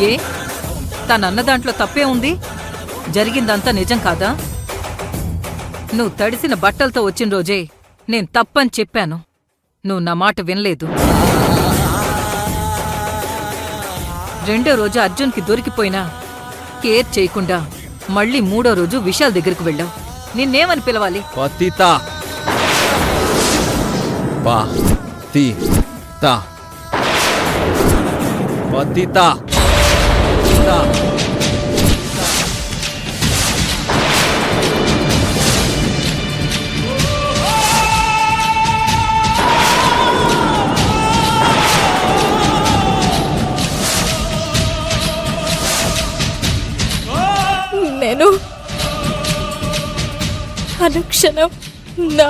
ఏ తనన్న దాంట్లో తప్పే ఉంది? జరిగిందంతా నిజం కాదా? నువ్వు తడిసిన బట్టలతో వచ్చిన రోజే నేను తప్పని చెప్పాను. నువ్వు నా మాట వినలేదు. రెండో రోజు అర్జున్కి దొరికిపోయినా కేర్ చేయకుండా మళ్ళీ మూడో రోజు విశాల్ దగ్గరికి వెళ్ళావు. నిన్నేమని పిలవాలి? పతితా పతితా పతితా నేను అనుక్షణం నా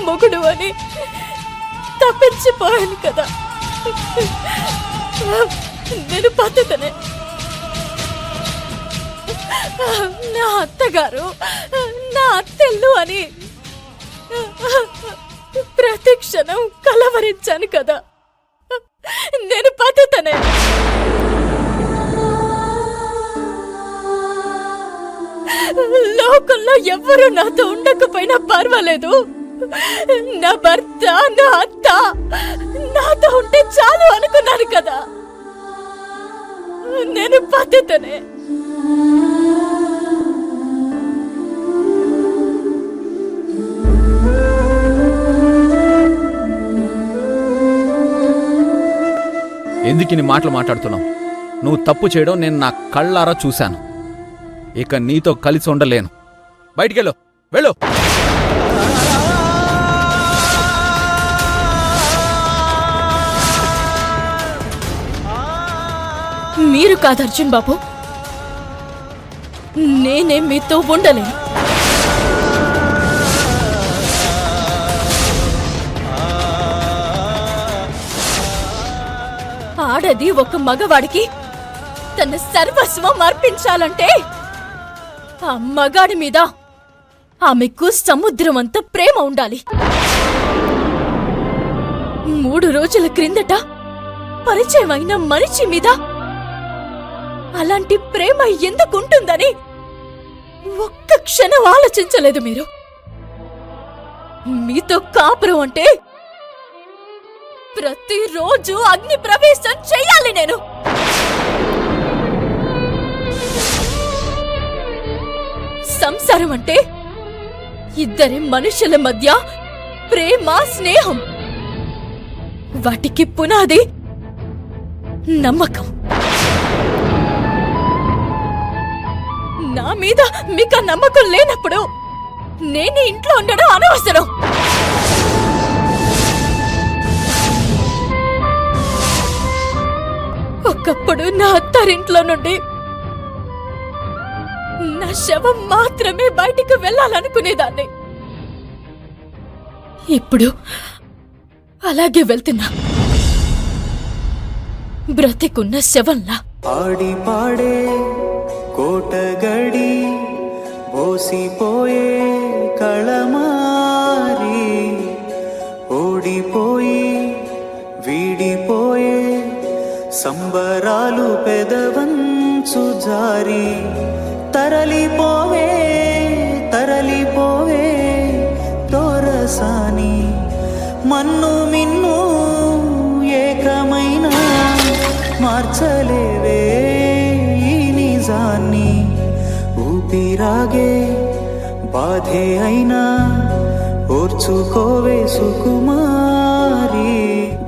మొగుడు అని తప్పించిపోయాను కదా. నేను పద్ధతనే. నా అత్తగారు నా అత్తెల్లు అని ప్రతి క్షణం కలవరించాను కదా. నేను పద్ధతనే. లోకంలో ఎవ్వరూ నాతో ఉండకపోయినా పర్వాలేదు, నా భర్త నా అత్త నాతో ఉంటే చాలు అనుకున్నాను కదా. నేను పద్ధతనే. ఎందుకు నీ మాటలు మాట్లాడుతున్నావు? నువ్వు తప్పు చేయడం నేను నా కళ్ళారా చూశాను. ఇక నీతో కలిసి ఉండలేను. బయటికెళ్ళు, వెళ్ళు. మీరు కాదు అర్జున్ బాబు, నేనే మీతో ఉండలేను. ఆడది ఒక మగవాడికి తన సర్వస్వం అర్పించాలంటే ఆ మగాడి మీద ఆమెకు సముద్రం అంత ప్రేమ ఉండాలి. 3 రోజుల క్రిందట పరిచయమైన మనిషి మీద అలాంటి ప్రేమ ఎందుకుంటుందని ఒక్క క్షణం ఆలోచించలేదు మీరు. మీతో కాపురం అంటే ప్రతిరోజు అగ్ని ప్రవేశం చెయ్యాలి నేను. సంసారం అంటే ఇద్దరి మనుషుల మధ్య ప్రేమ, స్నేహం. వాటికి పునాది నమ్మకం. నా మీద మీకు నమ్మకం లేనప్పుడు నేను ఇంట్లో ఉండడం అనవసరం. ఒకప్పుడు నా అత్తారింట్లో నుండి నా శవం మాత్రమే బయటికి వెళ్ళాలనుకునేదాన్ని. ఇప్పుడు అలాగే వెళ్తున్నా, బ్రతికున్న శవంలా. ఆడి పాడే కోటగడి బోసిపోయే కళమారి, ఓడిపోయి వీడిపోయే సంబరాలు పెదవంచు జారి, తరలిపోవే తరలిపోవే తోరసాని, మన్ను మిన్ను ఏకమైన మార్చలేవే ఈ నిజాన్ని. ఊపిరాగే బాధే అయినా ఓర్చుకోవే సుకుమారి,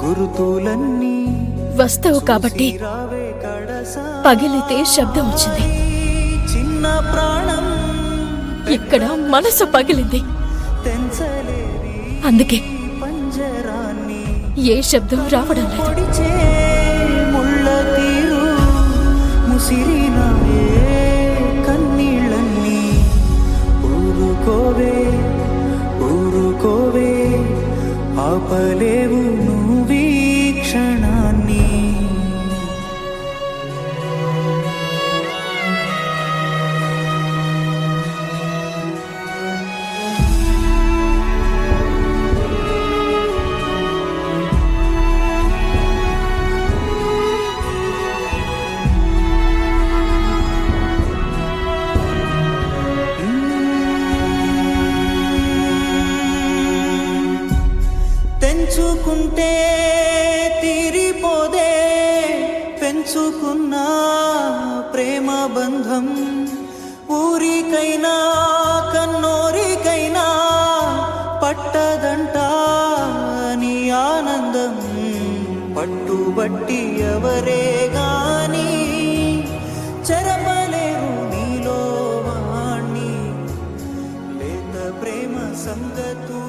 గుర్తులన్నీ వస్తావు కాబట్టి పగిలితే శబ్దం వచ్చింది. చిన్న ప్రాణం ఇక్కడ మనసు పగిలింది, అందుకే పంజరాన్ని ఏ శబ్దం రావడం లేదు. పొడిచే ముళ్ళ తీరు ముసిరిన కన్నీళ్ళన్నీ, ఊరుకోవే ఊరుకోవే ఆపలేవు నువ్వీ క్షణాన్ని. తెంచుకుంటే తీరిపోదే పెంచుకున్న ప్రేమ బంధం. ఊరికైనా కన్నోరికైనా పట్టదంట నీ ఆనందం. పట్టుబట్టి ఎవరే గాని చెరపలేరు నీలో వాణ్ణి. లేత ప్రేమ సంగతు